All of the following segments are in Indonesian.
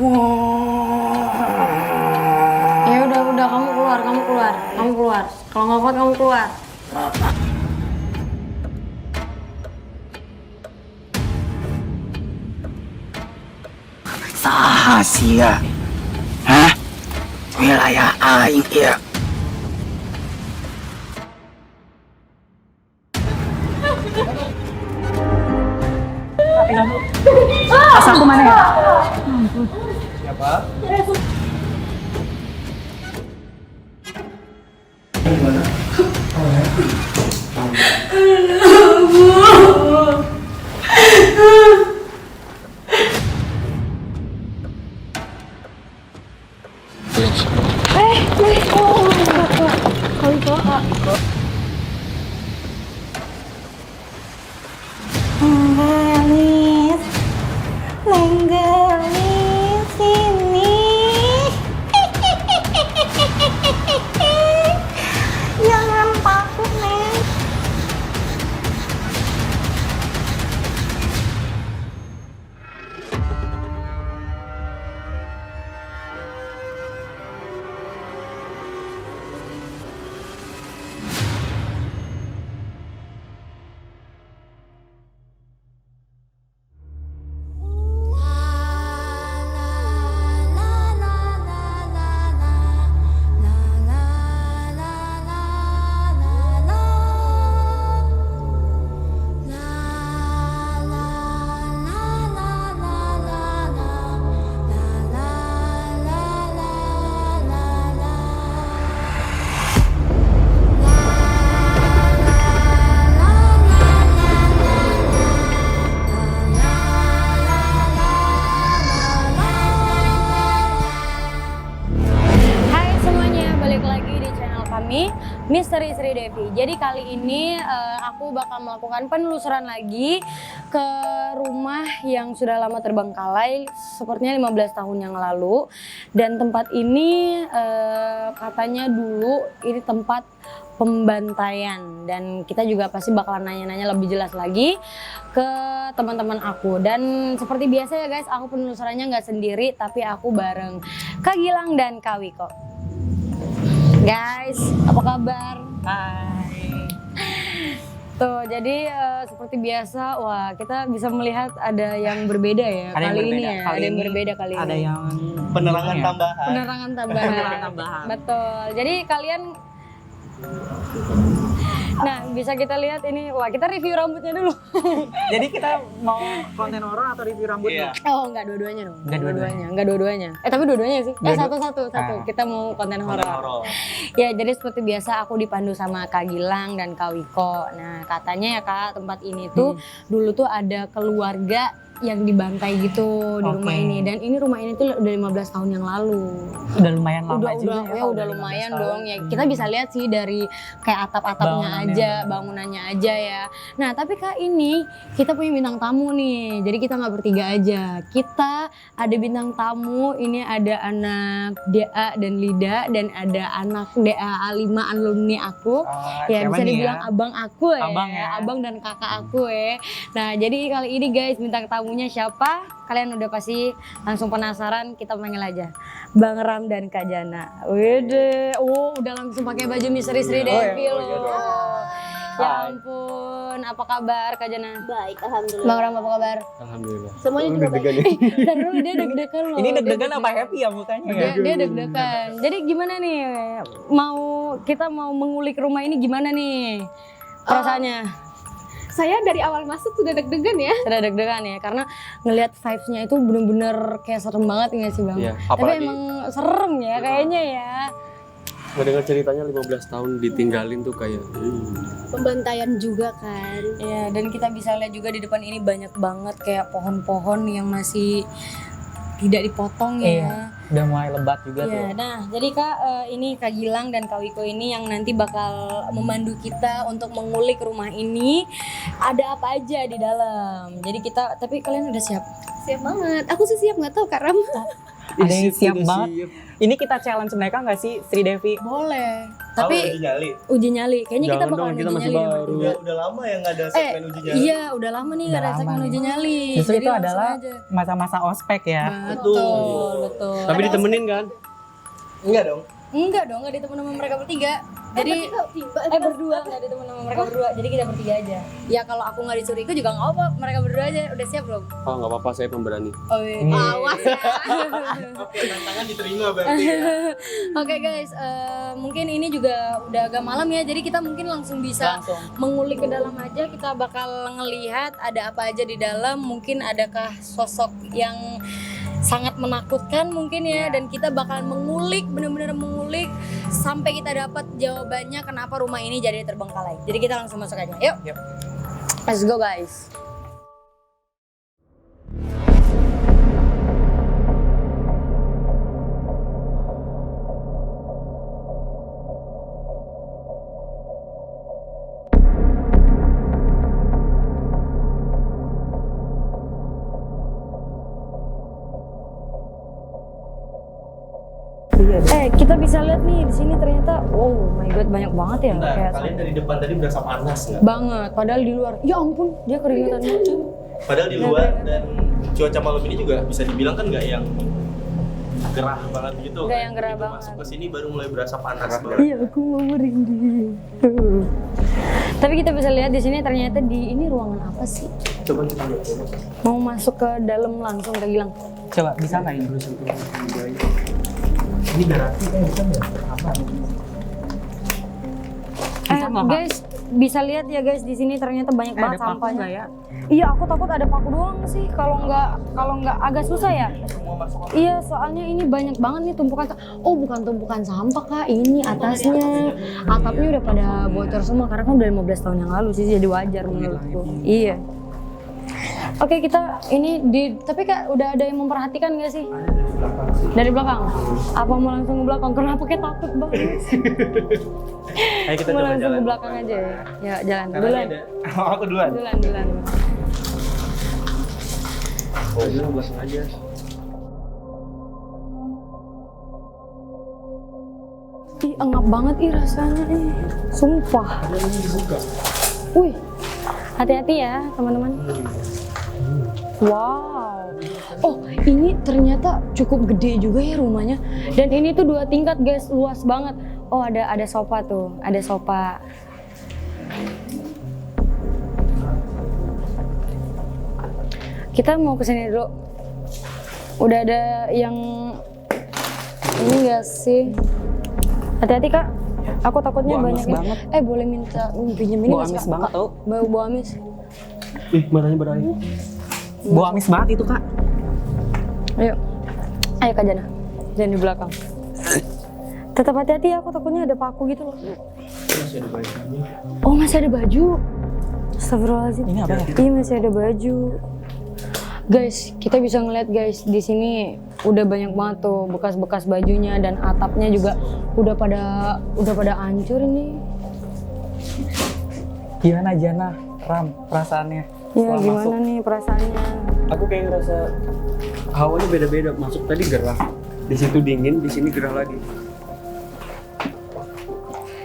Ya udah kamu keluar. Kalau nggak kuat kamu keluar. Saha sia? Hah? Wilayah aing ieu. Pas aku mana ya? Siapa? Lenggelis sini. Jangan takut, Neng. Hai semuanya, balik lagi di channel kami Misteri Sri Devi. Jadi kali ini aku bakal melakukan penelusuran lagi ke rumah yang sudah lama terbengkalai, sepertinya 15 tahun yang lalu. Dan tempat ini katanya dulu ini tempat pembantaian, dan kita juga pasti bakalan nanya-nanya lebih jelas lagi ke teman-teman aku. Dan seperti biasa ya guys, aku penelusurannya nggak sendiri, tapi aku bareng Kak Gilang dan Kak Wiko. Guys, apa kabar? Hai. Tuh, jadi seperti biasa, wah kita bisa melihat ada yang berbeda ya Ada yang kali ini berbeda. ya. Kali Ada yang ini berbeda kali Ada ini. yang Penerangan ya. tambahan. Penerangan tambahan. Penerangan tambahan. Betul. Jadi kalian, nah bisa kita lihat ini, wah kita review rambutnya dulu. Jadi kita mau konten horor atau review rambut Iya. nih? Oh, enggak dua-duanya dong. Enggak Enggak dua-duanya. Tapi dua-duanya sih. Dua-dua. Satu. Ah. Kita mau konten Konten horor. horor. Ya, jadi seperti biasa aku dipandu sama Kak Gilang dan Kak Wiko. Nah, katanya ya Kak, tempat ini tuh dulu tuh ada keluarga yang dibantai gitu di rumah Oke. ini. Dan ini rumah ini tuh udah 15 tahun yang lalu. Udah lumayan lama juga udah kalau udah dari lumayan 15 tahun. dong ya. Kita bisa lihat sih dari kayak atap-atapnya aja, bangunannya aja ya. Nah, tapi Kak ini kita punya bintang tamu nih. Jadi kita nggak bertiga aja. Kita ada bintang tamu, ini ada anak DA dan Lida, dan ada anak DA A5 alumni aku. Ya siapa bisa nih dibilang abang aku ya. Abang ya. Abang dan kakak aku ya. Nah, jadi kali ini guys, bintang tamunya siapa? Kalian udah pasti langsung penasaran, kita panggil aja Bang Ram dan Kak Jana. Wede, udah langsung pakai baju Misteri Sri Devi loh. Ya ampun, apa kabar Kak Jana? Baik, alhamdulillah. Bang Ram apa kabar? Alhamdulillah. Semuanya juga baik. Bentar dulu, dia deg-degan loh. Ini Dia deg-degan apa happy ya mukanya ya? Dia deg-degan. Jadi gimana nih? Kita mau mengulik rumah ini gimana nih? Perasaannya? Saya dari awal masuk sudah deg-degan ya. Sudah deg-degan ya, karena ngelihat vibes-nya itu bener-bener kayak serem banget nggak sih Bang? Iya, Tapi apalagi emang serem ya kayaknya ya. ngedengar ceritanya 15 tahun ditinggalin tuh kayak Pembantaian juga kan. Ya, dan kita bisa lihat juga di depan ini banyak banget kayak pohon-pohon yang masih tidak dipotong ya. Iya. Udah mulai lebat juga Iya, tuh. nah jadi Kak, ini Kak Gilang dan Kak Wiko ini yang nanti bakal memandu kita untuk mengulik rumah ini. Ada apa aja di dalam. Jadi kita, tapi kalian udah siap? Siap banget. Aku sih siap, nggak tahu Kak Ram. Ada yang siap udah banget. siap. Ini kita challenge mereka nggak sih, Sri Devi? Boleh. Tapi Tapi uji nyali. uji nyali. Kayaknya kita Jangan bakalan dong, kita uji masih nyali. nih, baru. berdua. Udah lama ya nggak ada segmen uji nyali. Iya, udah lama nih Udah gak ada lama segmen nih. uji nyali. Justru Jadi itu langsung adalah aja. masa-masa ospek ya. Betul. Tapi ditemenin kan? Enggak dong. Enggak dong, enggak ditemen sama mereka bertiga. Jadi berdua, enggak ditemen sama mereka berdua. Jadi kita bertiga aja. Ya kalau aku enggak disuruh ikut juga enggak apa, mereka berdua aja. Udah siap belum? Oh nggak apa-apa, saya pemberani. Oh iya. Awas ya. Oke, tantangan diterima berarti. Ya. Oke guys, mungkin ini juga udah agak malam ya. Jadi kita mungkin langsung bisa Langsung. mengulik ke dalam aja. Kita bakal ngelihat ada apa aja di dalam. Mungkin adakah sosok yang sangat menakutkan mungkin ya, dan kita bakal mengulik, benar-benar mengulik sampai kita dapat jawabannya kenapa rumah ini jadi terbengkalai. Jadi kita langsung masuk aja. Yuk. Yuk. Let's go guys. Kita bisa lihat nih di sini ternyata, oh my god, banyak banget ya. Bentar, kayak kalian dari depan tadi berasa panas nggak? banget. Padahal di luar, ya ampun, dia keringetan banget. Padahal di luar dan cuaca malam ini juga bisa dibilang kan nggak yang gerah banget gitu. Nggak kan? yang gerah Begitu banget. Masuk ke sini baru mulai berasa panas banget. Iya, aku mau merinding. Tapi kita bisa lihat di sini ternyata ini ruangan apa sih? Coba kita lihat. Mau masuk ke dalam langsung ke Gilang. Coba bisa nggak ini? Ini berarti bisa nggak? Apa? Bisa nggak, Kak? Guys, bisa lihat ya guys di sini ternyata banyak banget Ada paku sampahnya. nggak ya? Iya, aku takut ada paku doang sih. Kalau nggak agak susah ya. Iya, soalnya ini banyak banget nih tumpukan. Oh, bukan tumpukan sampah Kak, ini atasnya. Atapnya udah pada bocor semua karena kan udah 15 tahun yang lalu sih, jadi wajar menurutku. Iya. Oke, kita ini tapi Kak udah ada yang memperhatikan nggak sih? Dari belakang. Apa mau langsung ke belakang? Kenapa kayak takut banget? Ayo kita Mau coba langsung jalan. ke belakang aja ya. Ya, jalan. Karena Duluan. ini ada. Oh, aku duluan. Duluan. Oh, ini langsung aja. Ih, engap banget rasanya sumpah. Wih, hati-hati ya teman-teman. Wow. Oh, ini ternyata cukup gede juga ya rumahnya. Dan ini tuh 2 tingkat guys, luas banget. Oh, ada sofa tuh, ada sofa. Kita mau kesini dulu. Udah ada yang ini enggak sih? Hati-hati Kak. Aku takutnya Bau banyak amis banget. boleh minta pinjem ini Bau nggak sih, amis Kak? banget tau. Bau amis. Ih, matanya berair. Bau amis banget itu, Kak. Ayo Kak Jana, jangan di belakang. Tetap hati-hati ya, aku takutnya ada paku gitu loh. Masih ada bajunya. Oh, masih ada baju. Astagfirullahaladzim. Ini apa ya? Iya, masih ada baju. Guys, kita bisa ngeliat guys di sini udah banyak banget tuh bekas-bekas bajunya dan atapnya juga udah pada hancur ini. Gimana Jana, Ram, perasaannya? Ya setelah gimana masuk? nih perasaannya? Aku kayak ngerasa hawanya beda-beda. Masuk tadi gerah, di situ dingin, di sini gerah lagi.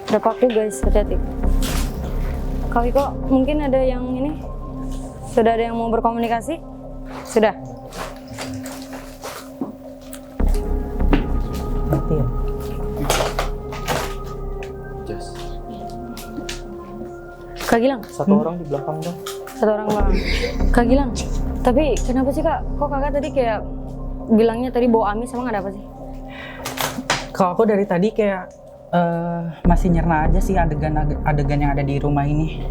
Ada paku guys, hati-hati. Kali kok mungkin ada yang ini? Sudah ada yang mau berkomunikasi? Sudah. Mati ya? Kak Gilang, Satu orang di belakang dong. satu orang bang. Kak Gilang, tapi kenapa sih Kak? Kok Kakak tadi kayak bilangnya tadi bau amis, emang ada apa sih? Kalau aku dari tadi kayak masih nyerna aja sih adegan yang ada di rumah ini.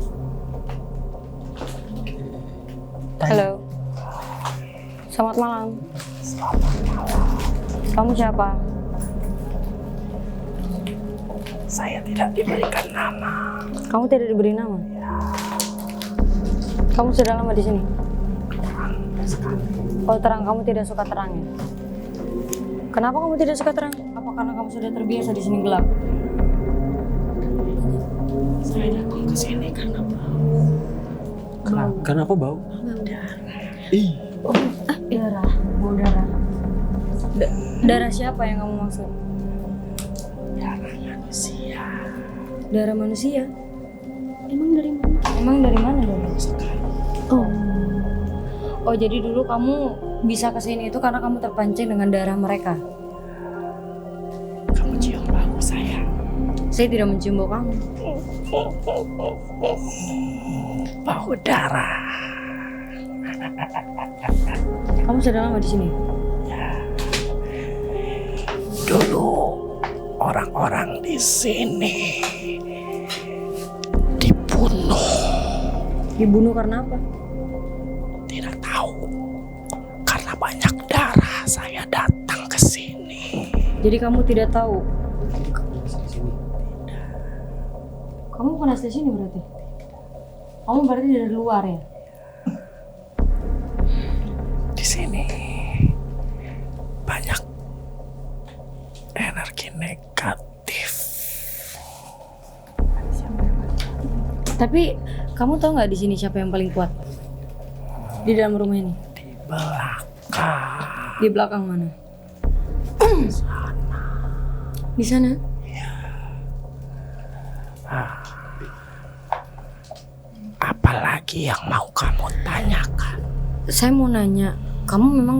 Halo. Selamat malam. Kamu siapa? Saya tidak diberikan nama. Kamu tidak diberi nama? Kamu sudah lama di sini? Oh, terang. Kamu tidak suka terang ya? Kenapa kamu tidak suka terang? Apa karena kamu sudah terbiasa di sini gelap? Saya datang ke sini karena Kenapa bau? Darah, bau darah. Darah siapa yang kamu maksud? Darah manusia. Darah manusia? Emang dari mana? Emang dari mana dong? Oh, Oh jadi dulu kamu bisa kesini itu karena kamu terpancing dengan darah mereka. Kamu cium bau saya. Saya tidak mencium bau kamu. Bau darah. Kamu sudah lama di sini? Dulu orang-orang di sini dibunuh. Dibunuh karena apa? Tidak tahu. Karena banyak darah saya datang ke sini. Jadi kamu tidak tahu? Kamu bukan asli sini berarti? Kamu berarti dari luar ya? Di sini banyak energi negatif. Tapi kamu tahu nggak di sini siapa yang paling kuat? Di dalam rumah ini? Di belakang. Di belakang mana? Di sana? Apalagi yang mau kamu tanyakan? Saya mau nanya, kamu memang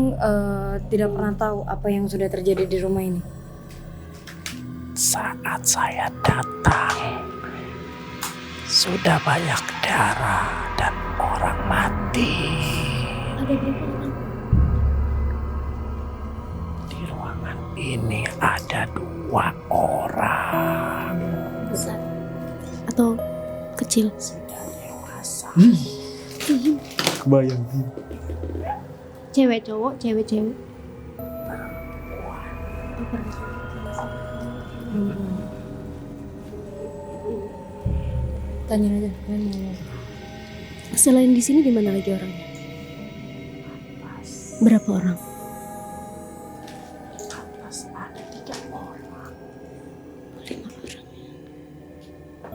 tidak pernah tahu apa yang sudah terjadi di rumah ini? Saat saya datang, sudah banyak darah dan orang mati. ada berapa orang? Di ruangan ini ada 2 orang. Besar atau kecil? Sudah dewasa. Kebayang. Cewek cowok, cewek cewek. Tanya aja. Selain di sini di mana lagi orangnya? Berapa orang? Atas ada 3 orang. 5 orang.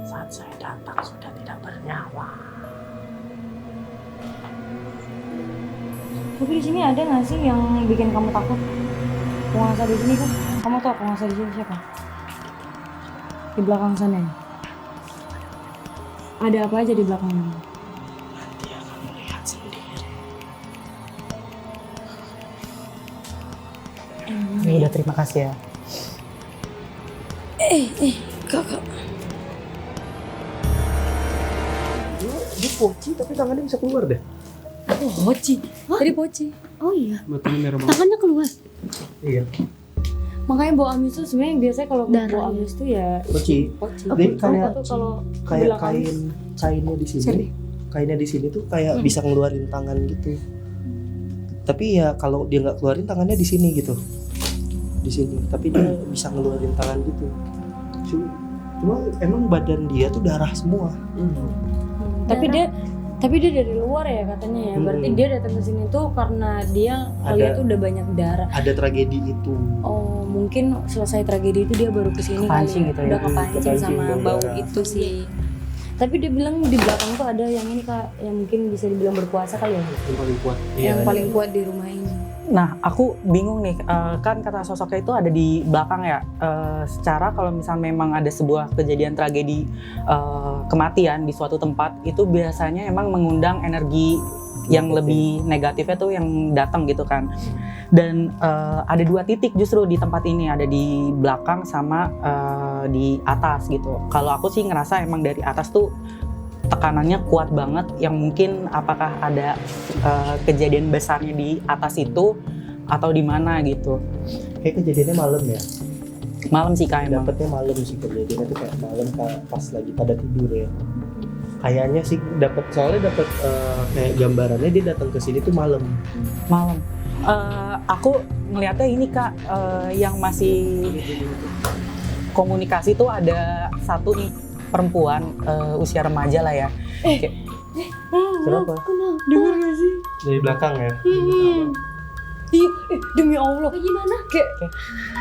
Saat saya datang sudah tidak bernyawa. Tapi di sini ada nggak sih yang bikin kamu takut? Penguasa di sini kan? Kamu tahu penguasa di sini siapa? Di belakang sana ya? Ada apa aja di belakangnya? Nanti akan melihat sendiri. Ya udah, terima kasih ya. Kakak. Dia poci tapi tangannya bisa keluar deh. Oh, poci. Tadi poci. Oh iya, Matanya merah banget. tangannya keluar. Iya. Makanya bau amis tuh sebenarnya biasanya kalau Darah. bau amis tuh ya Poci. poci. Dia kayak Atau kalau kayak bilang amis. kainnya di sini. Kainnya di sini tuh kayak bisa ngeluarin tangan gitu. Tapi ya kalau dia nggak keluarin tangannya di sini gitu. Di sini. Tapi dia bisa ngeluarin tangan gitu. Cuma emang badan dia tuh darah semua. Tapi dia dari luar ya katanya ya. Berarti dia datang ke sini tuh karena dia lihat tuh udah banyak darah. Ada tragedi itu. Oh, mungkin selesai tragedi itu dia baru kesini Kepancing kali ya. gitu ya. Udah kepancing Kepancing sama dengan bau darah. itu sih. Tapi dia bilang di belakang tuh ada yang ini Kak, yang mungkin bisa dibilang berkuasa kali ya. Yang paling kuat. Yang paling kuat di rumah ini. Nah, aku bingung nih, kan kata sosoknya itu ada di belakang ya. Secara kalau misalnya memang ada sebuah kejadian tragedi kematian di suatu tempat, itu biasanya emang mengundang energi yang lebih negatifnya tuh yang datang gitu kan. Dan ada 2 titik justru di tempat ini, ada di belakang sama di atas gitu. Kalau aku sih ngerasa emang dari atas tuh tekanannya kuat banget, yang mungkin apakah ada kejadian besarnya di atas itu atau di mana gitu. Kayak kejadiannya malam ya. Malam sih Kak emang. Dapatnya malam sih kejadiannya tuh kayak malam pas lagi pada tidur ya. Kayaknya sih soalnya dapat kayak gambarannya dia datang ke sini tuh malam. Malam. Aku ngelihatnya ini Kak, yang masih komunikasi tuh ada satu nih perempuan usia remaja lah ya. Kenapa? Dengar gak sih? Dari belakang ya. Iya, demi Allah. Gimana?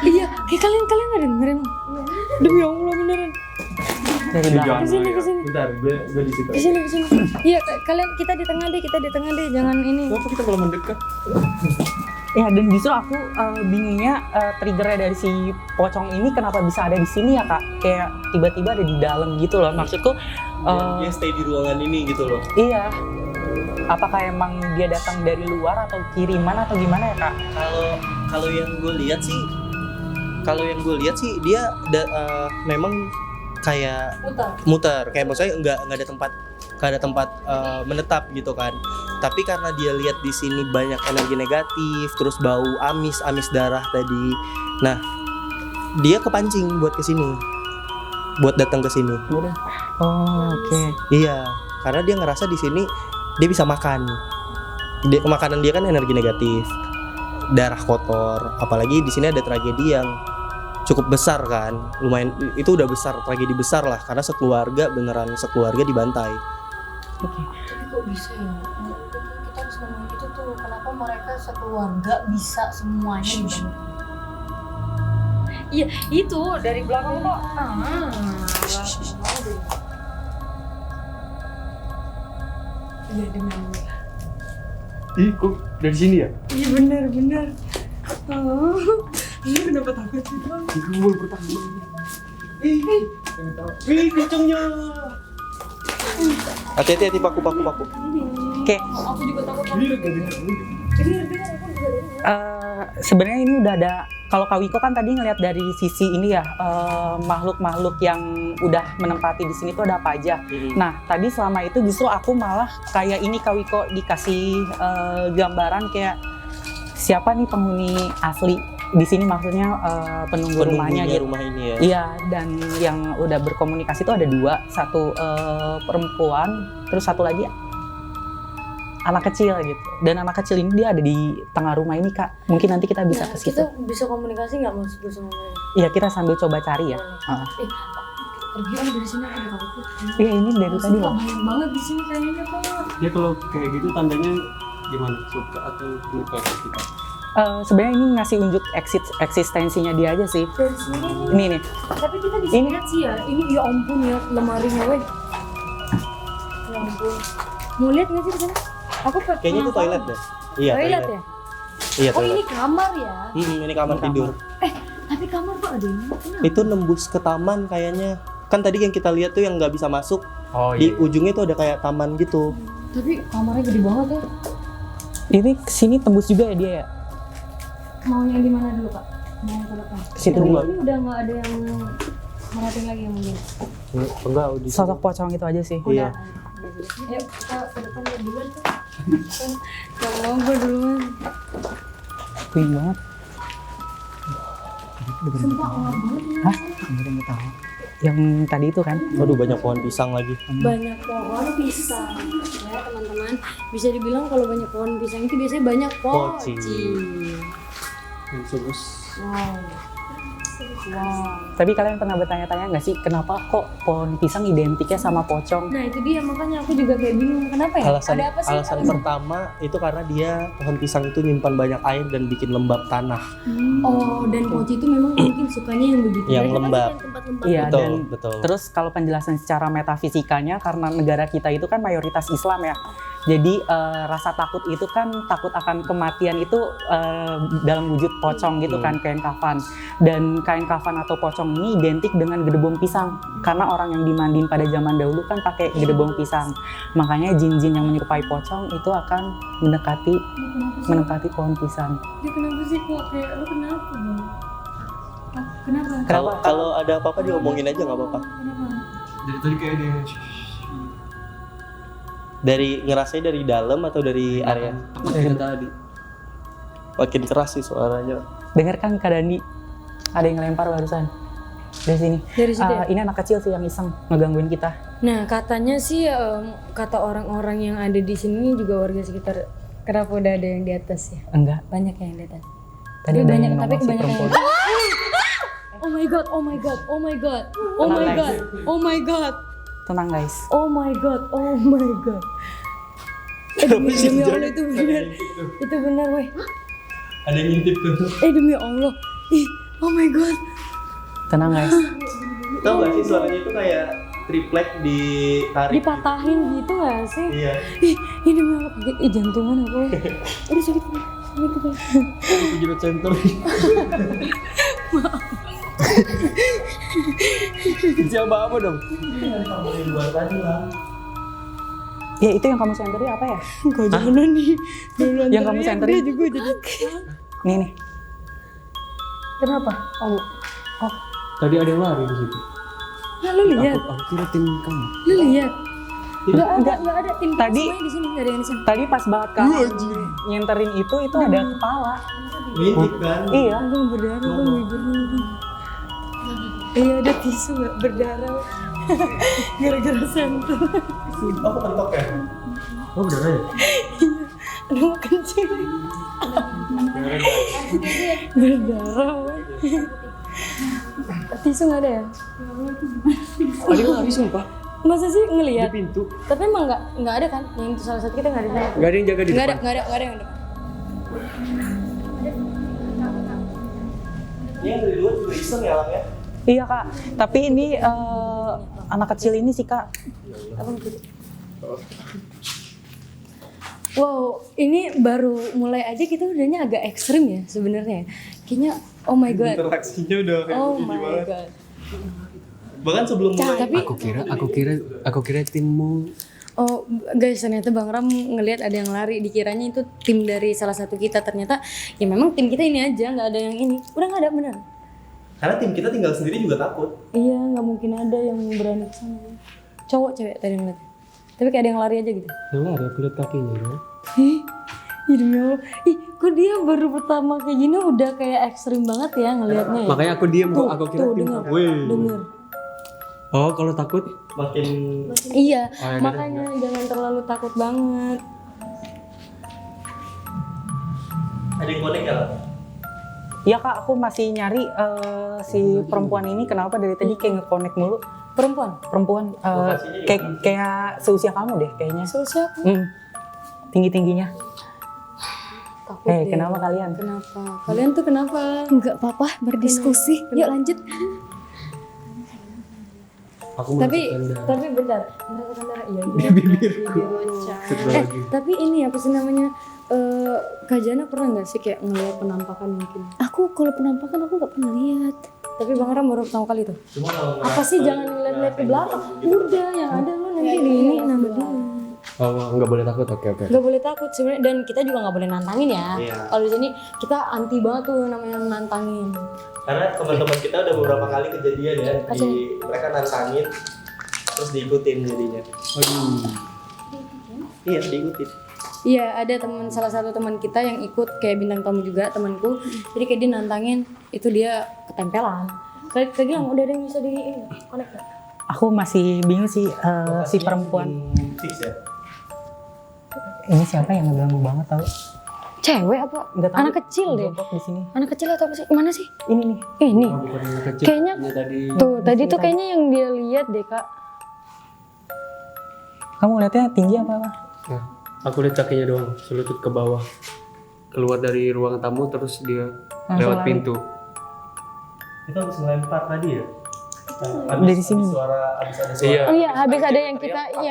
Iya, kayak kalian nggak dengerin? Demi Allah beneran. Dari belakang. Kesini. Bentar, gue di situ. Kesini. Iya, kalian kita di tengah deh, Jangan ini. Kenapa kita malah mendekat? Ya, dan justru aku bingungnya triggernya dari si pocong ini kenapa bisa ada di sini ya Kak? Kayak tiba-tiba ada di dalam gitu loh. Maksudku Dia stay di ruangan ini gitu loh. iya. Apakah emang dia datang dari luar atau kiriman atau gimana ya Kak? Kalau yang gue lihat sih, dia memang kayak muter. Kayak maksudnya nggak ada tempat menetap gitu kan. Tapi karena dia lihat di sini banyak energi negatif, terus bau amis darah tadi. Nah, dia kepancing buat kesini, buat datang ke sini. Oh, oke. Iya, karena dia ngerasa di sini dia bisa makan. Makanan dia kan energi negatif, darah kotor. Apalagi di sini ada tragedi yang cukup besar kan, lumayan itu udah besar, tragedi besar lah karena beneran sekeluarga dibantai. Oke. Tapi kok bisa ya? Kita harus ngomongin itu tuh, kenapa mereka sekeluarga bisa semuanya dibantu? Iya, itu dari belakang kok. Iya dengar. Ih, kok dari sini ya? Iya benar. Ini kenapa takut sih bang? Gue pertama. Kucingnya. Hati-hati paku. Oke. Aku juga takut. Sebenarnya ini udah ada. Kalau Kak Wiko kan tadi ngelihat dari sisi ini ya, makhluk-makhluk yang udah menempati di sini tuh ada apa aja. Nah, tadi selama itu justru aku malah kayak ini Kak Wiko dikasih gambaran kayak siapa nih penghuni asli di sini, maksudnya penunggu rumahnya gitu. Rumah ini ya. Iya, dan yang udah berkomunikasi itu ada 2, satu perempuan, terus satu lagi anak kecil gitu. Dan anak kecil ini dia ada di tengah rumah ini Kak. Mungkin nanti kita bisa ke situ. Kita bisa komunikasi nggak mas bersama mereka? Iya, kita sambil coba cari ya. Pergi dari sini aku udah takut. Iya, ini dari tadi loh. Banyak banget di sini kayaknya pak. Dia kalau kayak gitu tandanya gimana? Suka atau lupa kita? Sebenarnya ini ngasih unjuk eksistensinya dia aja sih. Dari sini nih. Ini nih. Tapi kita bisa lihat sih ya. Ini ya ampun ya lemarinya weh. Ya ampun. Mau lihat nggak sih di sana? Aku Kayaknya itu toilet deh. Iya, Toilet ya? Iya, Oh toilet. ini kamar ya? Ini kamar tidur. Tapi kamar kok ada ini? Kenapa? Itu nembus ke taman kayaknya. Kan tadi yang kita lihat tuh yang nggak bisa masuk. Oh Di ujungnya tuh ada kayak taman gitu. Tapi kamarnya gede banget ya. Ini kesini tembus juga ya dia ya? Mau yang di mana dulu kak? Mau yang ke depan? Ke situ dulu. Ini udah nggak ada yang merhatiin lagi yang mungkin. Enggak, di Sosok pocong itu aja sih. Iya. Yuk kita ke depan ya duluan tuh. Gak mau gue duluan. Queen banget. Sumpah gelap banget ini. Hah? Dengerin ketawa. Yang tadi itu kan? Waduh, banyak pohon pisang lagi. Banyak pohon pisang ya teman-teman. Bisa dibilang kalau banyak pohon pisang itu biasanya banyak Poci. poci. Wow. Tapi kalian pernah bertanya-tanya nggak sih kenapa kok pohon pisang identiknya sama pocong? Nah itu dia, makanya aku juga kayak bingung kenapa ya? Alasan Ada apa sih? alasan pertama itu karena dia pohon pisang itu nyimpan banyak air dan bikin lembab tanah. Oh, dan poci itu memang mungkin sukanya yang begitu. Yang Mereka kan lembab. suka yang tempat-tempat Iya, Betul, dan betul. terus kalau penjelasan secara metafisikanya karena negara kita itu kan mayoritas Islam ya. Jadi rasa takut itu kan takut akan kematian itu dalam wujud pocong gitu kan, kain kafan. Dan kain kafan atau pocong ini identik dengan gedebong pisang karena orang yang dimandiin pada zaman dahulu kan pakai gedebong pisang. Makanya jin-jin yang menyerupai pocong itu akan mendekati pohon pisang. Dia kenapa sih kok kayak lu kenapa bang? Kenapa? Kalau ada apa-apa diomongin aja nggak apa-apa. Kenapa? Dari tadi kayak dia Ngerasanya dari dalam atau dari area? dari tadi. Makin keras sih suaranya. Dengarkan Kak Dandi, ada yang ngelempar barusan dari sini. Dari situ ya? Ini anak kecil sih yang iseng ngegangguin kita. Nah katanya sih kata orang-orang yang ada di sini juga warga sekitar. Kenapa udah ada yang di atas ya? Enggak, Banyak yang di atas. tadi Tapi ada banyak, yang tapi ngomong si kebanyakan perempuan. Oh my god, oh my god, oh my god, oh my god, oh my god, Tenang guys. oh my god, oh my god. Demi Allah itu benar, itu benar weh. Ada yang ngintip tuh. Demi Allah, oh my god. Tenang guys. Tahu nggak sih suaranya itu kayak triplek ditarik? Dipatahin gitu gak sih? Iya. Ini demi Allah kaget, jantungan aku. Aduh sakit. Itu jerat center. Siapa apa dong? Dari luar tadi lah. Ya itu yang kamu senteri apa ya? Gak jangan nih. Yang kamu senteri? Dia juga jadi. Nih. Kenapa? Oh, Tadi ada yang lari di situ. ya lu lihat. Aku kira tim kamu. Lu lihat. Enggak ada tim Tadi- semuanya di sini, enggak ada yang di sini. Tadi pas banget kamu nyenterin itu ada kepala. Ngintip kan. Iya. Bang berdarah, bang bibirnya. Iya ada tisu nggak berdarah. Gara-gara senter. Apa kentok ya? Oh beneran ya? Aduh kencing. Berdarah. Tisu nggak ada ya? Ada yang lari sumpah Masa sih di ngelihat? pintu. Tapi emang nggak ada kan? Yang itu salah satu kita nggak ada. Gak ada yang jaga di Nggak ada, depan. nggak ada yang depan. Ini yang dari luar juga iseng ya Lang ya? Iya kak. Tapi ini anak kecil ini sih kak. Wow, ini baru mulai aja kita udahnya agak ekstrim ya sebenarnya. Kayaknya, oh my god. Interaksinya udah kayak Oh begini my banget. god. Bahkan sebelum mulai. Tapi Aku kira timmu. oh guys, ternyata Bang Ram ngelihat ada yang lari, dikiranya itu tim dari salah satu kita. Ternyata ya memang tim kita ini aja, nggak ada yang ini. Udah nggak ada bener. Karena tim kita tinggal sendiri juga takut. Iya, nggak mungkin ada yang berani kesana. Cowok cewek tadi ngeliat. Tapi kayak ada yang lari aja gitu. Yang lari aku lihat kakinya kan. Ih, demi Allah. Ih, kok dia baru pertama kayak gini udah kayak ekstrim banget ya ngelihatnya ya. Makanya aku diam kok. Tuh, Aku kira tuh, tim. dengar. Wih. Dengar. Oh kalau takut Makin Iya, Oh, ya, makanya jangan terlalu takut banget. ada yang connect ya Lang? Iya kak, aku masih nyari si perempuan ini kenapa dari tadi kayak nge-connect mulu. Perempuan? Perempuan Lokasinya di kayak seusia kamu deh kayaknya. Sosial? Tinggi-tingginya. Takut Eh, deh. kenapa kalian? Kenapa? Kalian tuh kenapa? Enggak apa-apa berdiskusi. Yuk lanjut. aku Tapi masuk tenda. tapi bentar. Merasa darah iya. Bibirku. Tapi ini apa sih namanya? Kak Jana pernah nggak sih kayak ngeliat penampakan mungkin? Aku kalau penampakan aku nggak pernah lihat. Tapi Bang Ram baru pertama kali tuh. Cuma kalau Apa sih jangan ngeliat-ngeliat ke belakang? Udah yang ada lu nanti di ini nambah dia. Oh nggak boleh takut. Oke. Gak boleh takut sebenarnya, dan kita juga nggak boleh nantangin ya. Iya. Kalau di sini kita anti banget tuh namanya nantangin. karena teman-teman kita udah beberapa kali kejadian ya di mereka nantangin terus diikutin jadinya. Aduh. Iya diikutin. Iya, ada salah satu teman kita yang ikut kayak bintang tamu juga temanku. Jadi kayak dia nantangin, itu dia ketempelan. Kayak bilang udah ada yang bisa di connect nggak? Aku masih bingung sih si perempuan Fix ya. ini siapa yang ngeganggu banget tau? Cewek apa? Nggak tahu. Anak kecil deh. Jongkok di sini. Anak kecil atau apa sih? Mana sih? Ini nih. Ini. Oh, bukan anak kecil. Kayaknya Ini tadi. tuh tadi tuh kayaknya yang dia lihat deh kak. Kamu lihatnya tinggi apa? Nah, aku lihat kakinya doang, selutut ke bawah. Keluar dari ruang tamu terus dia Langsung lewat lari. pintu. Itu habis ngelempar tadi ya. Dari sini. Abis ada suara. Iya. Oh iya, habis ada yang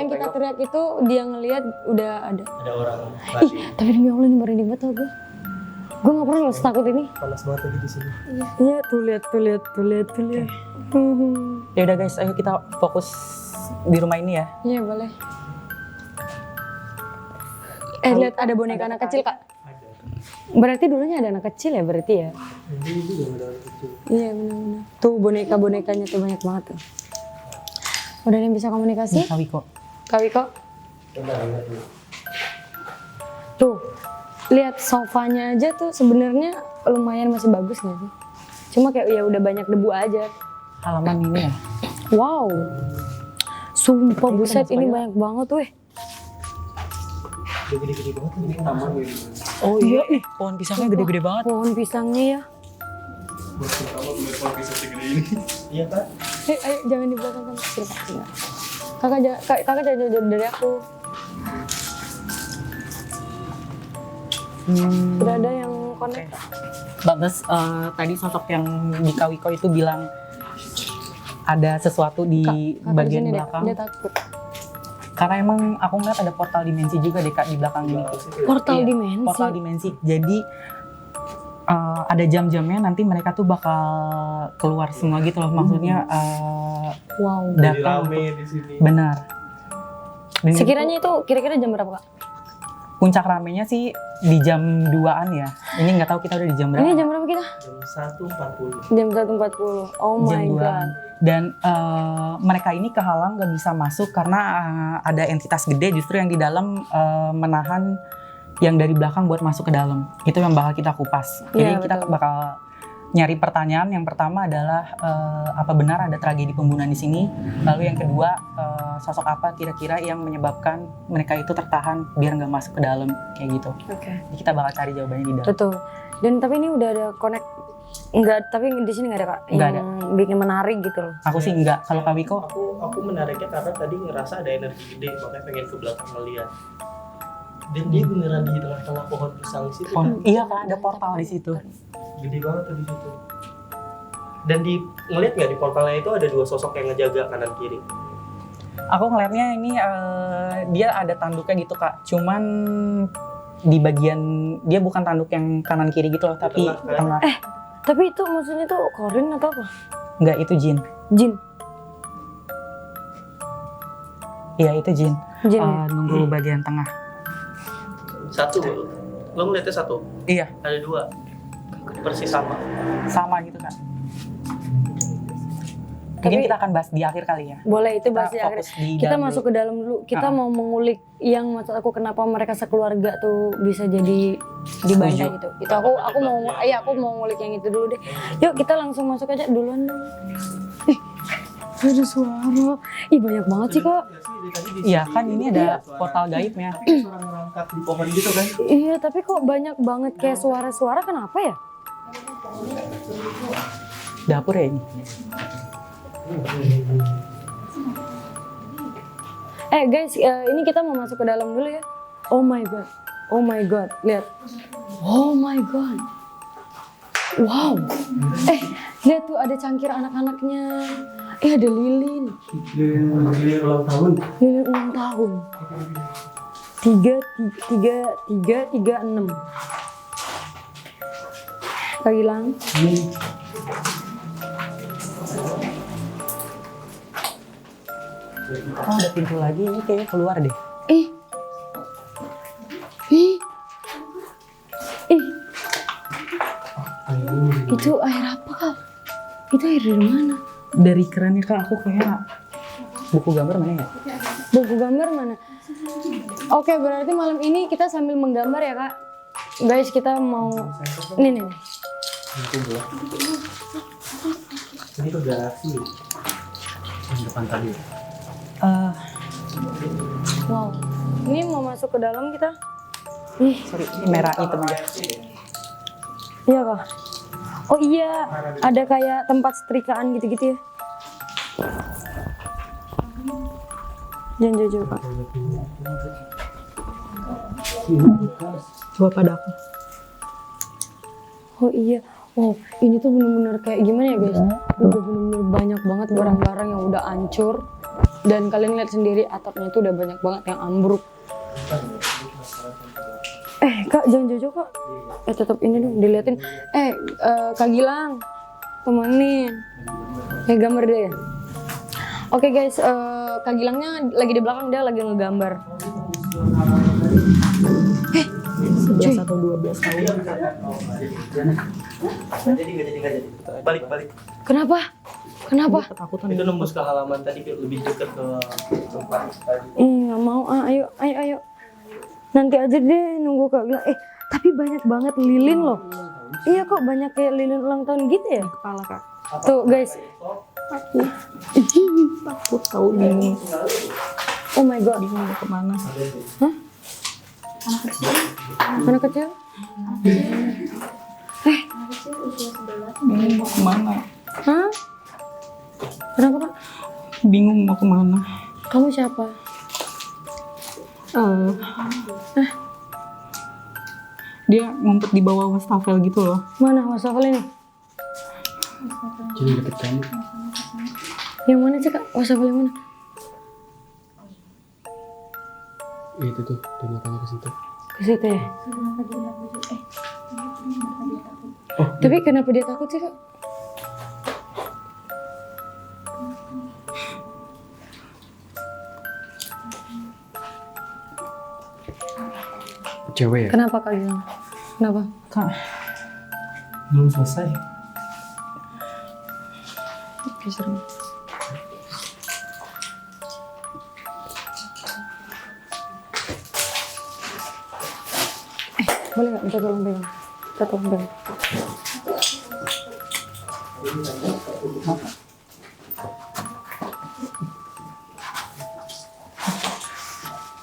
kita teriak itu dia ngelihat udah ada. Ada orang tadi. Tapi demi Allah ini merinding banget tau gue. Gue nggak pernah loh takut ini. Panas banget lagi di sini. Iya tuh lihat. Ya udah guys, ayo kita fokus di rumah ini ya. Iya boleh. Lihat ada boneka anak kecil kak. Berarti dulunya ada anak kecil ya berarti ya? Ini juga ada anak kecil. Iya benar-benar. Tuh bonekanya tuh banyak banget tuh. Udah ada yang bisa komunikasi? Nih, Wiko. Kak Wiko? Tuh, lihat sofanya aja tuh sebenarnya lumayan masih bagus nggak sih? Cuma kayak ya udah banyak debu aja. Halaman ini ya. Wow, sumpah buset ini banyak banget weh. Udah gede-gede banget ini. Taman ya. Oh iya nih, pohon pisangnya gede-gede banget. Pohon pisangnya ya. Buat pertama melihat pohon pisang segede ini. Iya kan? Ayo jangan di belakang kan kecil. Kakak jangan jauh dari aku. Udah ada yang connect. Bagus, tadi sosok yang di Kawiko itu bilang ada sesuatu di Kakak bagian di sini deh, belakang. dia takut. Karena emang aku ngeliat ada portal dimensi juga deh Kak di belakang ini. Portal Iya, dimensi. Portal dimensi. Jadi ada jam-jamnya nanti mereka tuh bakal keluar semua gitu loh. Maksudnya Wow. Jadi datang rame untuk di sini. benar. Dan Sekiranya itu kira-kira jam berapa, Kak? puncak ramenya sih di jam 2-an ya. Ini nggak tahu kita udah di jam berapa. Ini jam berapa kita? Jam 1.40. Jam 1.40. Oh Jam my 2-an. god. Dan mereka ini kehalang nggak bisa masuk karena ada entitas gede justru yang di dalam menahan yang dari belakang buat masuk ke dalam. Itu yang bakal kita kupas. Jadi Iya, kita betul. bakal nyari pertanyaan. Yang pertama adalah apa benar ada tragedi pembunuhan di sini? Lalu yang kedua, sosok apa kira-kira yang menyebabkan mereka itu tertahan biar nggak masuk ke dalam kayak gitu. Oke. Jadi kita bakal cari jawabannya di dalam. Betul. Dan tapi ini udah ada connect enggak, tapi di sini enggak ada, Kak. Nggak yang bikin menarik gitu loh. Aku sih enggak. Kalau Kak Wiko, Aku menariknya karena tadi ngerasa ada energi gede, makanya pengen ke belakang ngeliat. Dan dia beneran di tengah-tengah pohon pisang situ. iya Kak, ada portal di situ. Gede banget tuh di situ. Dan di ngeliat nggak di portalnya itu ada dua sosok yang ngejaga kanan kiri. Aku ngelihatnya ini dia ada tanduknya gitu Kak. Cuman di bagian dia bukan tanduk yang kanan kiri gitu loh, tapi Tengah, kan? tengah. Tapi itu maksudnya tuh Korin atau apa? Enggak, itu jin. Jin. Iya, itu jin. Jin. Ya? Nunggu bagian tengah. Satu, lo ngeliatnya satu, Iya, ada dua, persis sama. sama gitu Kak. Mungkin kita akan bahas di akhir kali ya. Boleh itu Kita bahas di akhir. fokus di Kita dalam masuk dulu. ke dalam dulu. Kita mau mengulik yang maksud aku kenapa mereka sekeluarga tuh bisa jadi dibantai Setuju. gitu. Itu aku mau aku mau ngulik yang itu dulu deh. Yuk kita langsung masuk aja duluan dong. Ada suara. Ih banyak banget sih kok. Iya kan ini ada portal gaibnya. Suara ngerangkak di pohon gitu kan. Iya tapi kok banyak banget kayak suara-suara kenapa ya? Dapur ya ini. Guys, ini kita mau masuk ke dalam dulu ya. Oh my god. Oh my god, lihat. Oh my god. Wow. Lihat tuh ada cangkir anak-anaknya. Ada lilin. Lilin ulang tahun. Lilin ulang tahun. 3, 6. Kak Gilang. Oh, ada pintu lagi. Ini kayaknya keluar deh. Ih. Itu air apa kak? Itu air dari mana? Dari kerannya Kak, aku kayak buku gambar mana ya? Buku gambar mana? Oke, berarti malam ini kita sambil menggambar ya kak. Guys, kita mau nih. Ini tuh galaksi. Yang depan tadi. Wow. Ini mau masuk ke dalam kita? Sorry, ini merah hitam aja. Iya kak. Oh iya, ada kayak tempat setrikaan gitu-gitu ya. Jangan jauh-jauh kak. Coba pada aku. Oh iya. Wow, ini tuh bener-bener kayak gimana ya guys? Udah bener-bener banyak banget barang-barang yang udah hancur. Dan kalian lihat sendiri atapnya tuh udah banyak banget yang ambruk. Kak, jangan jauh-jauh kak. Tetap ini dong, diliatin. Kak Gilang, temenin. Gambar dia ya. Oke guys, Kak Gilangnya lagi di belakang, dia lagi ngegambar. 11 atau 12 tahun. Nggak jadi. Balik. Kenapa? Ketakutan. Itu nembus ke halaman tadi lebih dekat ke tempat tadi. Nggak mau. Ayo. Nanti aja deh nunggu Kak Gilang. Tapi banyak banget lilin loh. Iya kok banyak kayak lilin ulang tahun gitu ya? Kepala Kak. Tuh guys. Takut tahu bingung. Oh my god. Bingung mau kemana? Anak kecil? Bingung mau kemana? Hah? Kenapa kak? Bingung mau kemana? Kamu siapa? Dia ngumpet di bawah wastafel gitu loh. Mana wastafel ini? Jadi deket kamu. Yang mana sih kak? Wastafel yang mana? Itu tuh, dia matanya ke situ. Ke situ ya? Tapi kenapa dia takut sih, Kak? Cewek ya? Kenapa Kak Gilang? Kenapa? Kak, Belum selesai. Oke, serem. Boleh nggak minta tolong pegang? Minta tolong pegang.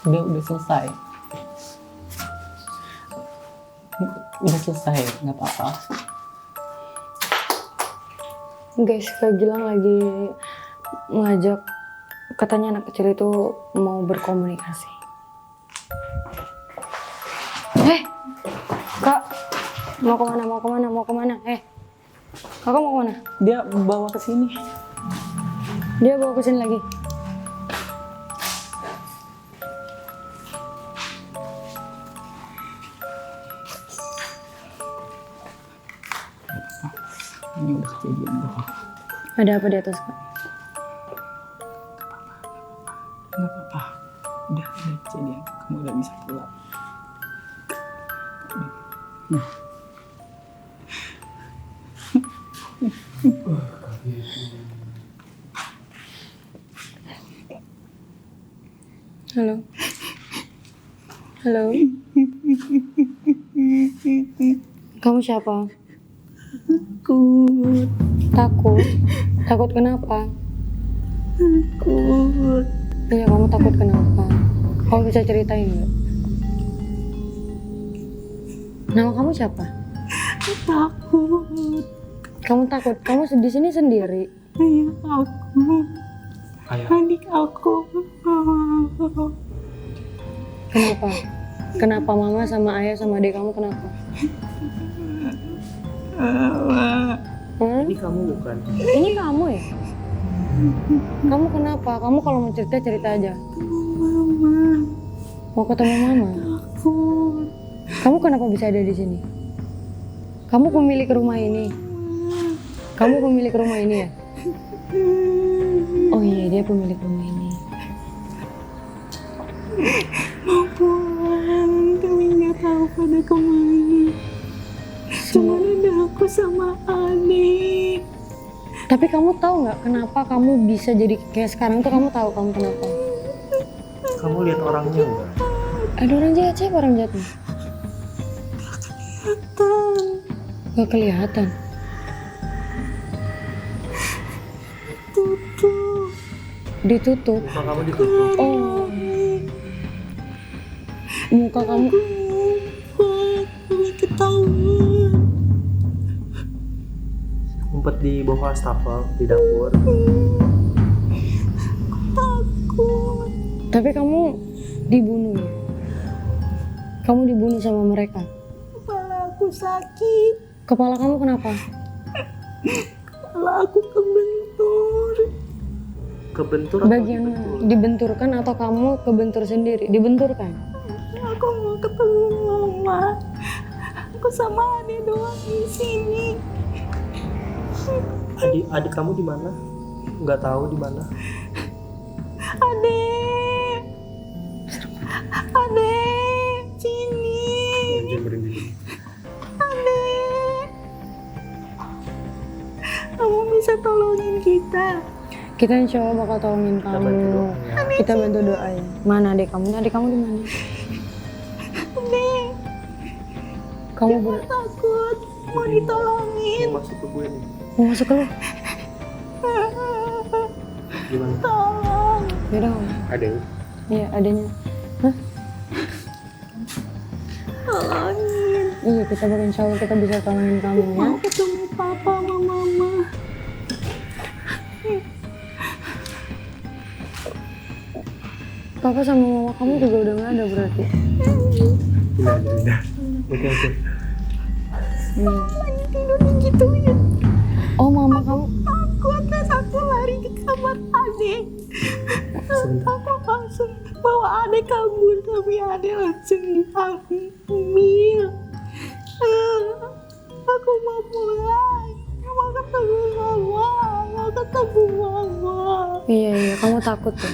udah selesai. Udah selesai, nggak apa-apa. Guys, Kak Gilang lagi ngajak, katanya anak kecil itu mau berkomunikasi. Kak, mau kemana? Kakak mau kemana? Dia bawa ke sini. Dia bawa ke sini lagi. Ini udah kejadian doang. Ada apa di atas, Kak? Nggak apa-apa. Udah kejadian. Kamu udah bisa pulang. Halo. Halo. Kamu siapa? Takut. Takut? Takut kenapa? Takut. Iya, kamu takut kenapa? Kamu bisa ceritain nggak? Nama kamu siapa? Takut. Kamu takut? Kamu di sini sendiri? Iya, aku. Ayah. Adik aku. Kenapa? Kenapa mama sama ayah sama adik kamu kenapa? Ini kamu bukan? Ini kamu ya? Kamu kenapa? Kamu kalau mau cerita, cerita aja. Mama. Mau ketemu mama? Takut. Kamu kenapa bisa ada di sini? Kamu pemilik rumah ini? Kamu pemilik rumah ini ya? Oh iya, dia pemilik rumah ini. Mau pulang, tapi nggak tahu pada kemana. Cuma ada aku sama adik. Tapi kamu tahu nggak kenapa kamu bisa jadi kayak sekarang tuh? Kamu tahu kamu kenapa? Kamu lihat orangnya enggak? Ada orang jahat, siapa orang jahatnya? Gak kelihatan. Tutup. Ditutup. Muka kamu ditutup. Oh, muka kamu. Ngumpet ketahuan. Ngumpet di bawah wastafel di dapur. Takut. Tapi kamu dibunuh ya? Kamu dibunuh sama mereka? Kepala aku sakit. Kepala kamu kenapa? Kepala aku kebentur. Kebentur atau Bagian dibentur? dibenturkan atau kamu kebentur sendiri? Dibenturkan? Aku mau ketemu mama. Aku sama adik doang di sini. Adik kamu di mana? Nggak tahu di mana. Adik. Adik. Sini. Anjing merinding. Adik. Kamu bisa tolongin kita. Kita insya Allah bakal tolongin Kita kamu. bantu doa ya. Kita bantu doa ya. Mana adik kamu? Adik kamu di mana? Adik. Kamu Takut. Mau ditolongin. Mau masuk ke gue nih. mau masuk ke lu? Gimana? Tolong. Yaudah. Ada yang Iya, adanya. Hah? Tolongin. Iya, kita bakal insya Allah kita bisa tolongin kamu ya. Mau ketemu papa sama mama. Papa sama mama kamu juga udah nggak ada berarti. pindah. Oke. Lagi tidur digituin. Oh, mama kamu. Takut, terus aku lari ke kamar adik. Sebentar. Aku langsung bawa adek kabur tapi adek langsung diambil. Aku mau pulang, mau ketemu mama, mau ketemu mama. Iya, kamu takut tuh.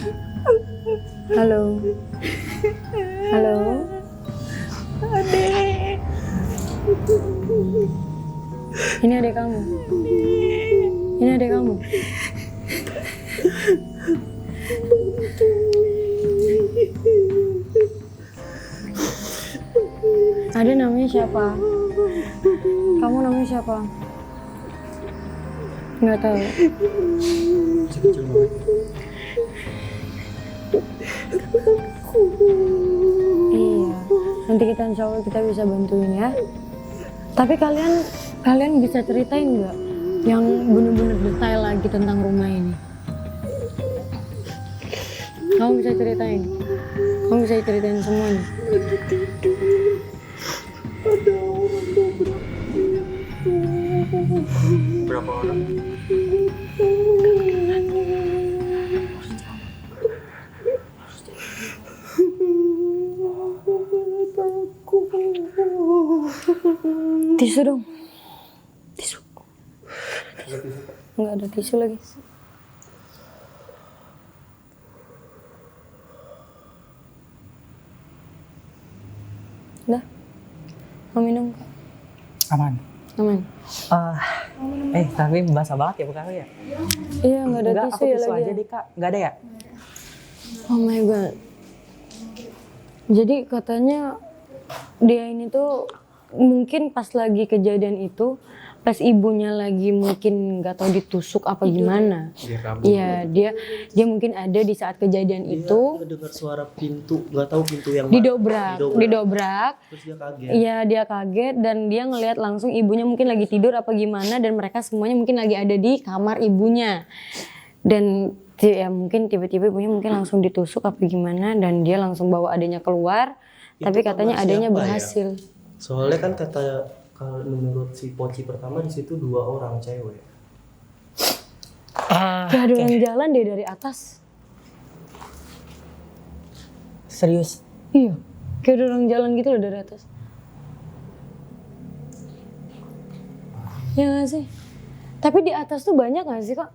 Halo. Halo. Adek. Ini adek kamu. Ini adek kamu. Ada namanya siapa? Kamu namanya siapa? Nggak tahu. Kecil banget. Iya. Nanti kita insya Allah kita bisa bantuin ya. Tapi kalian bisa ceritain nggak yang bener-bener detail lagi tentang rumah ini? Kamu bisa ceritain? Kamu bisa ceritain semuanya? Ada orang dobrak pintu. Berapa orang? Tisu dong. Tisu. Nggak ada tisu lagi. Udah. Mau minum Kak? Aman. Aman. Tapi basah banget ya bukan ya? Iya, nggak ada Enggak, tisu aku ya tisu lagi. aja deh kak. Nggak ada ya? Oh my god. Jadi katanya dia ini tuh mungkin pas lagi kejadian itu, pas ibunya lagi mungkin nggak tahu ditusuk apa gimana. Dia kabur. Iya, dia mungkin ada di saat kejadian itu Dia dengar suara pintu, nggak tahu pintu yang didobrak. Terus dia kaget. Iya, dia kaget dan dia ngelihat langsung ibunya mungkin lagi tidur apa gimana dan mereka semuanya mungkin lagi ada di kamar ibunya. Dan ya mungkin tiba-tiba ibunya mungkin langsung ditusuk apa gimana dan dia langsung bawa adanya keluar. Itu Tapi katanya kamar adanya siapa ya? berhasil. Soalnya kan kalau menurut si Poci pertama di situ 2 orang cewek. Kayak ada orang jalan deh dari atas. Serius? Iya, kayak ada orang jalan gitu loh dari atas. Ya nggak sih? Tapi di atas tuh banyak nggak sih kak?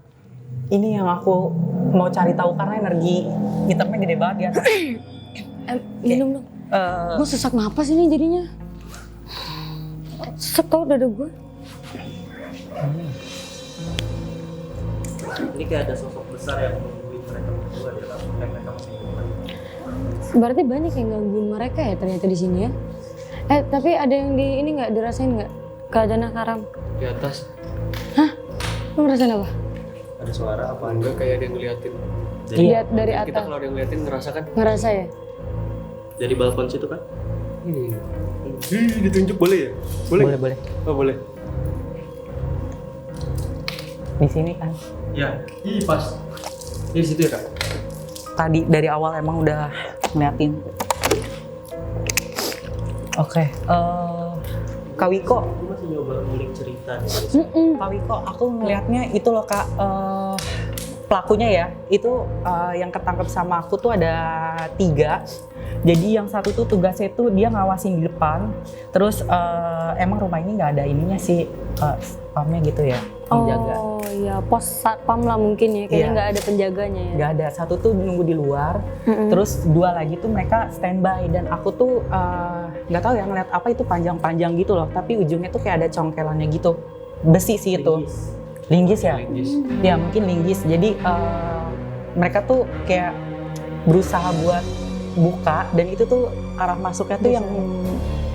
Ini yang aku mau cari tahu karena energi hitamnya gede banget ya. Minum dong. Gue sesak napas ini jadinya. Sesak tau dada gue. Ini kayak ada sosok besar yang menungguin mereka berdua di dalam mereka masing-masing. Berarti banyak yang gangguin mereka ya ternyata di sini ya. Tapi ada yang di ini nggak dirasain nggak? Keadaan karam. Di atas. Hah? Lu ngerasain apa? Ada suara apa? Enggak kayak ada yang ngeliatin. Lihat dari Kita atas. kalau ada yang ngeliatin ngerasa kan? Ngerasa ya? Dari balkon situ kan? Ini. Ditunjuk boleh ya? Boleh. Boleh. Oh boleh. Di sini kan. Ya. Ih pas. Ini di situ ya kak? Tadi dari awal emang udah ngeliatin. Oke. Kak Wiko, Aku masih nyoba ngulik cerita nih. Kak Wiko, aku ngelihatnya itu loh kak, pelakunya ya, itu yang ketangkep sama aku tuh ada 3. Jadi yang satu tuh tugasnya tuh dia ngawasin di depan, terus emang rumah ini nggak ada ininya sih, spamnya gitu ya, menjaga. Oh iya, pos satpam lah mungkin ya, kayaknya Iya. nggak ada penjaganya ya. Nggak ada, satu tuh nunggu di luar, terus 2 lagi tuh mereka standby dan aku tuh nggak tahu ya ngeliat apa itu panjang-panjang gitu loh, tapi ujungnya tuh kayak ada congkelannya gitu, besi sih itu. Linggis ya? Linggis. Ya mungkin linggis. Jadi mereka tuh kayak berusaha buat buka dan itu tuh arah masuknya tuh yang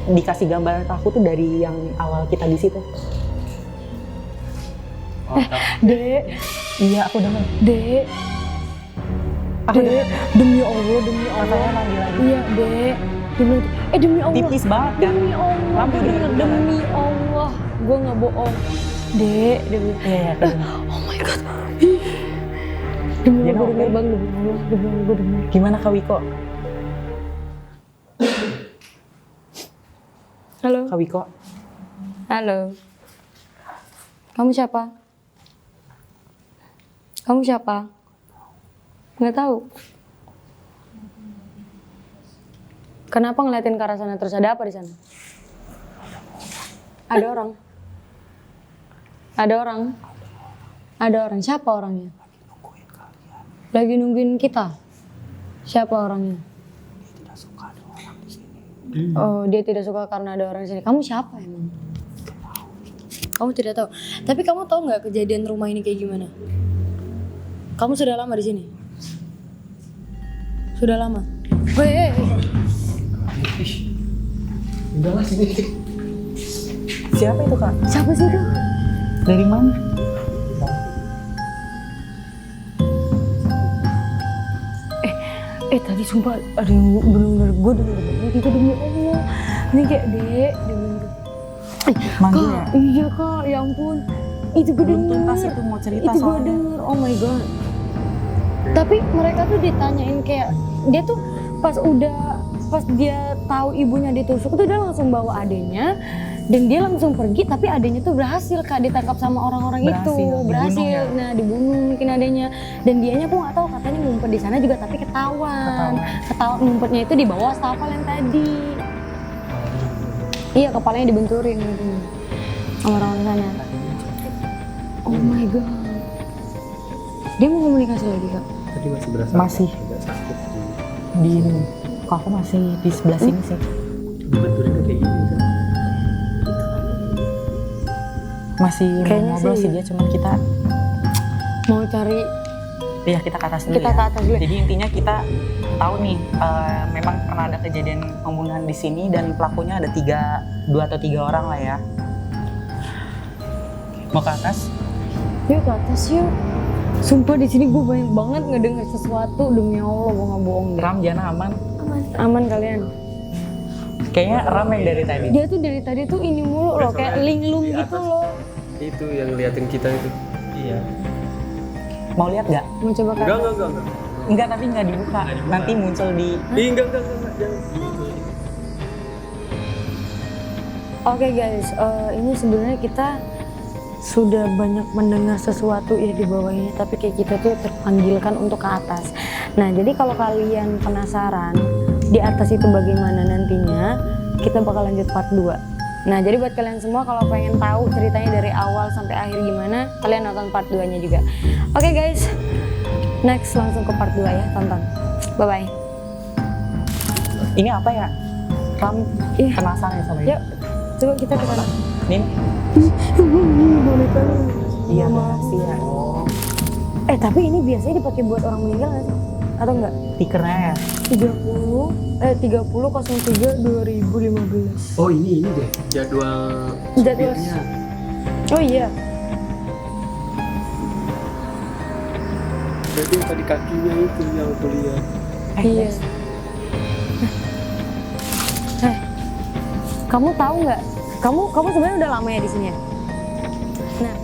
dikasih gambaran ke aku tuh dari yang awal kita di situ. Dek, Iya aku denger. Dek, Aku denger. demi Allah, demi Allah. Katanya manggil lagi. Iya, Dek. Demi Allah. Tipis banget kan? Demi Allah, Lampu bener, di- demi Allah. Gue nggak bohong. Dek, demi Iya, aku denger. Oh my god. Demi Dia Allah, gue oke? denger bang, demi Allah, gue denger. Gimana Kak Wiko? Halo. Kak Wiko? Halo. Kamu siapa? Kamu siapa? Nggak tahu. Kenapa ngeliatin ke arah sana terus? Ada apa di sana? Ada orang. Ada orang. Ada orang. Siapa orangnya? Lagi nungguin kita. Siapa orangnya? Oh, dia tidak suka karena ada orang di sini. Kamu siapa emang? Kamu tidak tahu. Tapi kamu tahu nggak kejadian rumah ini kayak gimana? Kamu sudah lama di sini? Sudah lama. Hei. Udahlah sini. Siapa itu Kak? Siapa sih itu? Dari mana? Tadi sumpah ada yang bener-bener gue denger gitu demi Allah. Ini kayak dek, Manggil Kak, ya? iya Kak, ya ampun. Itu gue Belum denger. tuntas itu mau cerita Itu gue soalnya. denger, oh my god. Tapi mereka tuh ditanyain kayak, dia tuh pas dia tahu ibunya ditusuk tuh dia langsung bawa adenya. Dan dia langsung pergi, tapi adenya tuh berhasil Kak ditangkap sama orang-orang itu. Dibunuh ya? Nah dibunuh mungkin adenya. Dan dianya aku nggak tahu, katanya ngumpet di sana juga tapi ketahuan. Ngumpetnya itu di bawah stafel yang tadi. Iya, kepalanya dibenturin gitu sama orang-orang sana. Oh my god. Dia mau komunikasi lagi Kak? Tadi masih berasa Masih. agak sakit. Di kok aku masih di sebelah sini sih. Dibenturin kayak gini kan. Masih mau Kayaknya ngobrol sih. sih dia, cuman kita Mau cari, ya kita ke atas dulu kita ya. ke atas dulu. Jadi intinya kita tahu nih, memang pernah ada kejadian pembunuhan di sini dan pelakunya ada 2 atau 3 orang lah ya. Mau ke atas? Yuk ke atas yuk. Sumpah di sini gue banyak banget ngedenger sesuatu, demi Allah gue nggak bohong deh. Ram, Jana aman? Aman kalian. Kayaknya Ram yang dari tadi. Dia tuh dari tadi tuh ini mulu loh, kayak linglung Di gitu atas. loh. Itu yang liatin kita itu. Iya. Mau lihat nggak? Mau coba kan? Enggak. Enggak, tapi nggak dibuka. Nanti muncul di. Enggak, jangan. Oke guys, ini sebenarnya kita sudah banyak mendengar sesuatu ya di bawah ini, tapi kayak kita tuh terpanggilkan untuk ke atas. Nah, jadi kalau kalian penasaran di atas itu bagaimana nantinya, kita bakal lanjut part 2. Nah, jadi buat kalian semua kalau pengen tahu ceritanya dari awal sampai akhir gimana, kalian nonton part 2-nya juga. Oke guys, next langsung ke part 2 ya, tonton. Bye-bye. Ini apa ya? Ram Iya. penasaran ya sama ini. Yuk, coba kita ke sana. Nin? Bonekanya. Iya, makasih ya. Tapi ini biasanya dipakai buat orang meninggal nggak sih? Atau enggak? Stikernya ya. 30/03/2015. Oh ini deh jadwal Jadwal. supirnya. Oh iya. Jadi yang tadi kakinya itu yang aku lihat. Iya. Kamu tahu nggak? Kamu sebenarnya udah lama ya di sini ya? Nah.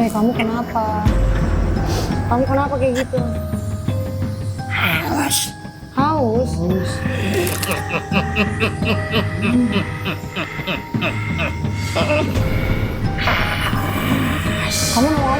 Kamu kenapa? Kamu kenapa kayak gitu? Haus. Kamu mau